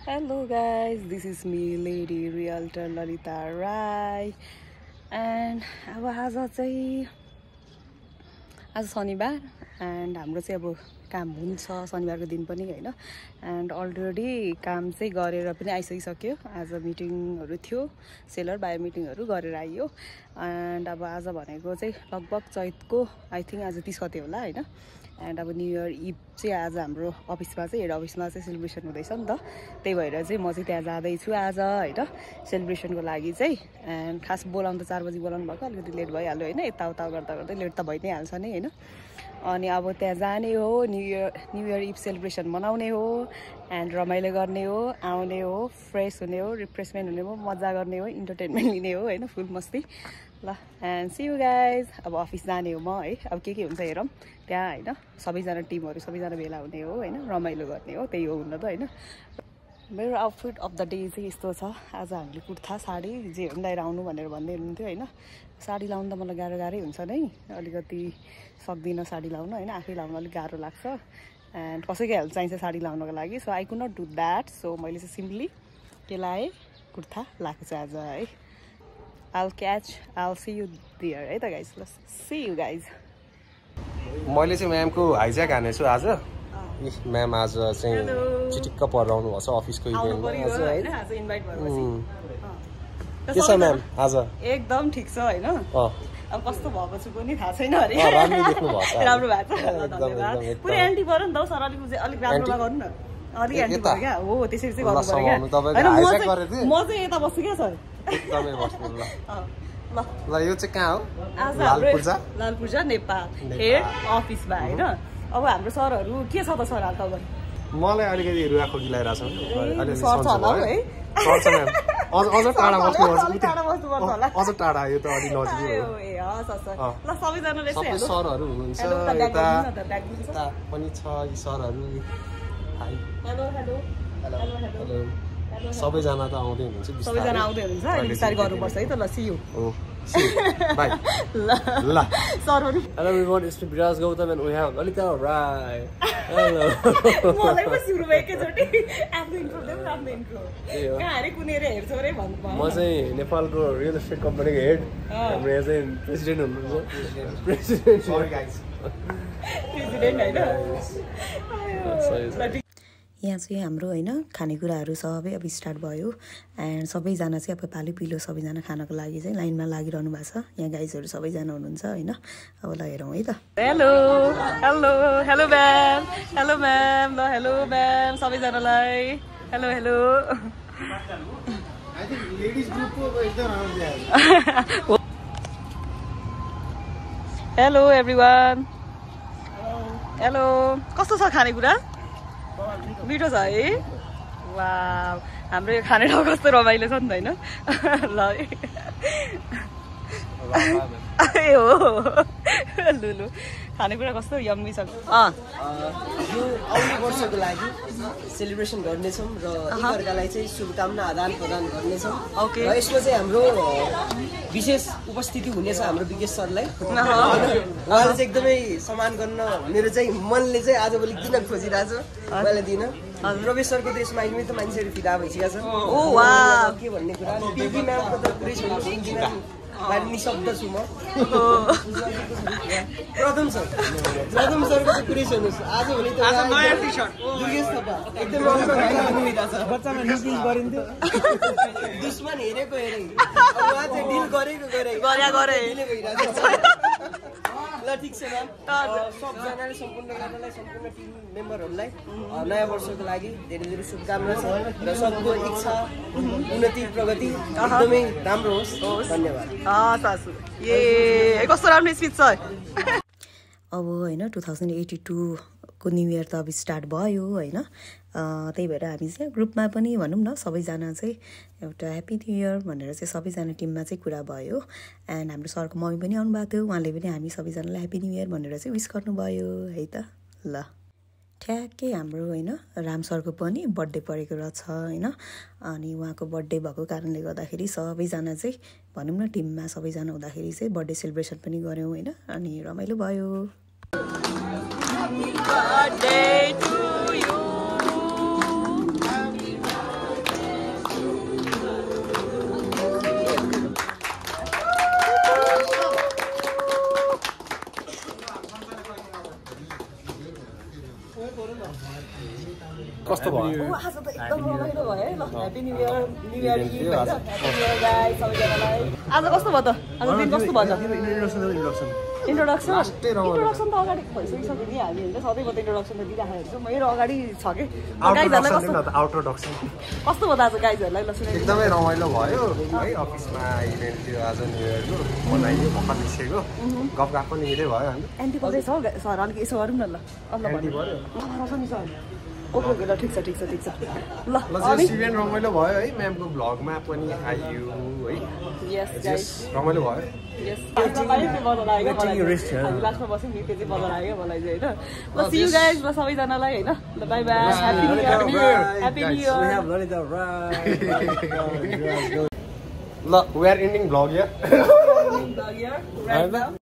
Hello guys, this is me, Lady Realtor Lalita Rai. And अब आज शनिबार and हाम्रो चाहिँ अब काम हुन्छ शनिबारको दिन पनि हैन and अलरेडी काम चाहिँ गरेर पनि आइसकिसक्यो आज मिटिङहरु थियो सेलर बायर मिटिङहरु गरेर आइयो and अब आज भनेको चाहिँ लगभग चैतको आई थिंक आज 30 गते होला हैन and अब न्यू इयर इभ चाहिँ आज हाम्रो अफिसमा चाहिँ हेड अफिसमा चाहिँ सेलिब्रेसन हुँदैछ नि त त्यही भएर चाहिँ म चाहिँ त्यहाँ जाँदै छु आज हैन सेलिब्रेसनको लागि चाहिँ and खास बोलाउन त 4 बजे बोलाउनु भएको अलिकति लेट भइहाल्यो हैन यताउता गर्दा गर्दै लेट त भइ नै हाल्छ नि हैन अनि अब त्यहाँ जाने हो न्यू इयर इभ सेलिब्रेसन मनाउने हो and रमाइलो गर्ने हो आउने हो फ्रेश हुने हो रिफ्रेशमेन्ट हुने हो मजा गर्ने हो इन्टरटेनमेन्ट लिने हो हैन फुल मस्ती ल and see you guys अब अफिस जाने हो म है अब के हुन्छ हेरौं त्यहाँ हैन सबैजना टिमहरु सबैजना भेला हुने हो हैन रमाइलो गर्ने हो त्यही हो हुन त हैन मेरो आउटफिट अफ द डे चाहिँ यस्तो छ आज हामीले कुर्ता साडी जे पनि लाएर आउनु भनेर भन्दै हुनुहुन्थ्यो हैन साडी लाउन त मलाई गाह्रो हुन्छ नै अलिकति सक्दिन साडी लाउन हैन आफै लाउन अलि गाह्रो लाग्छ and कसैको हेल्प चाहिन्छ साडी लाउनको लागि so I could not do that so मैले चाहिँ सिम्पली के लाए कुर्ता लाएको छ आज है I'll see you there है त guys let's see you guys मैले चाहिँ म्यामको हाइज्याक हानेछु आज म्याम आज चाहिँ चिटिक्क पराउनु भछ अफिसको इभेन्टमा आज हैन आज इन्भाइट भएपछि के छ म्याम आज एकदम ठीक छ हैन अब कस्तो भएको छु पनि थाहा छैन अरे राम्रो देख्नु भएको राम्रो भएको छ धन्यवाद पुरै एन्टी गर्नु नि त सर अलिक राम्रो गर्नु न अलि एन्टी गर्नु क्या हो त्यसरी चाहिँ गर्नु पर्यो क्या म चाहिँ यता बस्छु क्या सर एकदमै बस्नु ल ल यो चाहिँ कहाँ हो लालपुर्जा नेपाल हेड अफिसमा हैन अब हाम्रो सरहरु के छ त सर हाल खबर मलाई अलिकति रुवा खोकी लागिरहेछ अलि सर्च होला है सर्च म्याम अझ टाढा बस्नुपर्छ होला अझ टाढा यो त अलि नजिकै हो ए हस् सर ल सबैजनाले सबै सरहरु हुनुहुन्छ यता पनि छ यी सरहरु हाई हेलो सबैजना त आउँदै हुनुहुन्छ सबैजना आउँदै हुनुहुन्छ अनि बिस्तारै गर्नुपर्छ है त ल सी यू बाइ ल सरहरु Hello everyone, it's me Viras Gautam and we have Lalita Rai. Hello. मलाई पनि सुरु भयो एकैचोटी आफ्नो इन्ट्रो देऊ राम्रो इन्ट्रो कहाँ अरे कुनेर हेर्छौ रे भन्नु पर्यो म चाहिँ नेपालको रियल एस्टेट कम्पनीको हेड हाम्रो यहाँ चाहिँ प्रेसिडेन्ट हुनुहुन्छ प्रेसिडेन्ट सरी गाइस प्रेसिडेन्ट हैन यहाँ चाहिँ हाम्रो हैन खानेकुराहरू सबै अब स्टार्ट भयो एन्ड सबैजना चाहिँ अब पालो पिलो सबैजना खानको लागि चाहिँ लाइनमा लागिरहनु भएको छ यहाँ गाइजहरू सबैजना हुनुहुन्छ हैन अब ल हेरौँ है त हेलो हेलो हेलो म्याम ल हेलो म्याम सबैजनालाई hello hello I think ladies ग्रुपको एकदम आउँदै हेलो एभ्रीवन हेलो कस्तो छ खानेकुरा मिठो छ है वाउ हाम्रो यो खाने ठाउँ कस्तो रमाइलो छ नि त हैन ल ए हो लुलु खानेकुरा कस्तो यम्मी छ यो आउने वर्षको लागि सेलिब्रेसन गर्नेछौँ र एकअर्कालाई चाहिँ शुभकामना आदान प्रदान गर्नेछौँ र यसमा चाहिँ हाम्रो विशेष उपस्थिति हुनेछ हाम्रो विकेश सरलाई उहाँले चाहिँ एकदमै सम्मान गर्न मेरो चाहिँ मनले चाहिँ आजभोलि दिन खोजिरहेछ उहाँलाई दिन प्रवेश सरको त यसमा अहिले त मान्छेहरू फिदा भइसकेको छ ओ वाह के भन्ने कुरा बिबी म्यामको त पुरै छैन बाहिर निशब्द छु म प्रथम सरको त पुरै सुन्नुहोस् आजभोलि त नयाँ टी सर्ट दुर्गेश थापा एकदम बच्चामा डिल गरिन्थ्यो दुश्मन हेरेको हेरे अब उहाँ चाहिँ डिल गरेको गरे डिले भइरहेको ल ठिक छ म्याम सबजनाले सम्पूर्ण टिम मेम्बरहरूलाई नयाँ वर्षको लागि धेरै धेरै शुभकामना छ र सबको इच्छा उन्नति प्रगति एकदमै राम्रो होस् धन्यवाद सासु ए कस्तो राम्रो स्पिच छ अब हैन 2082 को न्यू इयर त अब स्टार्ट भयो हैन त्यही भएर हामी चाहिँ ग्रुपमा पनि भनौँ न सबैजना चाहिँ एउटा ह्याप्पी न्यू इयर भनेर चाहिँ सबैजना टिममा चाहिँ कुरा भयो एन्ड हाम्रो सरको मम्मी पनि आउनु भएको थियो उहाँले पनि हामी सबैजनालाई ह्याप्पी न्यू इयर भनेर चाहिँ विश गर्नुभयो है त ल ठ्याक्कै हाम्रो हैन राम सरको पनि बर्थडे परेको रहेछ हैन अनि उहाँको बर्थडे भएको कारणले गर्दाखेरि सबैजना चाहिँ भनौँ न टिममा सबैजना हुँदाखेरि चाहिँ बर्थडे सेलिब्रेसन पनि गर्यौँ हैन अनि रमाइलो भयो Happy birthday to you. भयो आज त एकदम रमाइलो भयो है ल happy new year new year happy new year guys सबैजनालाई आज कस्तो भयो त आज दिन कस्तो भयो इन्ट्रोडक्सन इन्ट्रोडक्सन त अगाडि भइसकिसक्यो नि हामी होइन सधैँ त इन्ट्रोडक्सन त दिइराखेको छ मेरो अगाडि छ कि कस्तो भयो त आज गाइजहरूलाई ल सुनाइ एकदमै रमाइलो भयो है अफिसमा इभेन्ट थियो आज न्यु इयरको मनाइयो भर्खर निस्केको गफगाफ पनि मिठै भयो होइन एन्टी पर्दैछ हौ सर अलिक यसो गरौँ न ल ओके ल ठिक छ ल इभेन्ट रमाइलो भयो है म्यामको भ्लगमा पनि आइयो है यस गाइस रमाइलो भयो यस लास्टमा बस्यौँ नि त्यो चाहिँ मजा लाग्यो मलाई चाहिँ होइन ल सी यु गाइस ल सबैजनालाई होइन ल bye bye happy new year ल we are ending vlog here right now.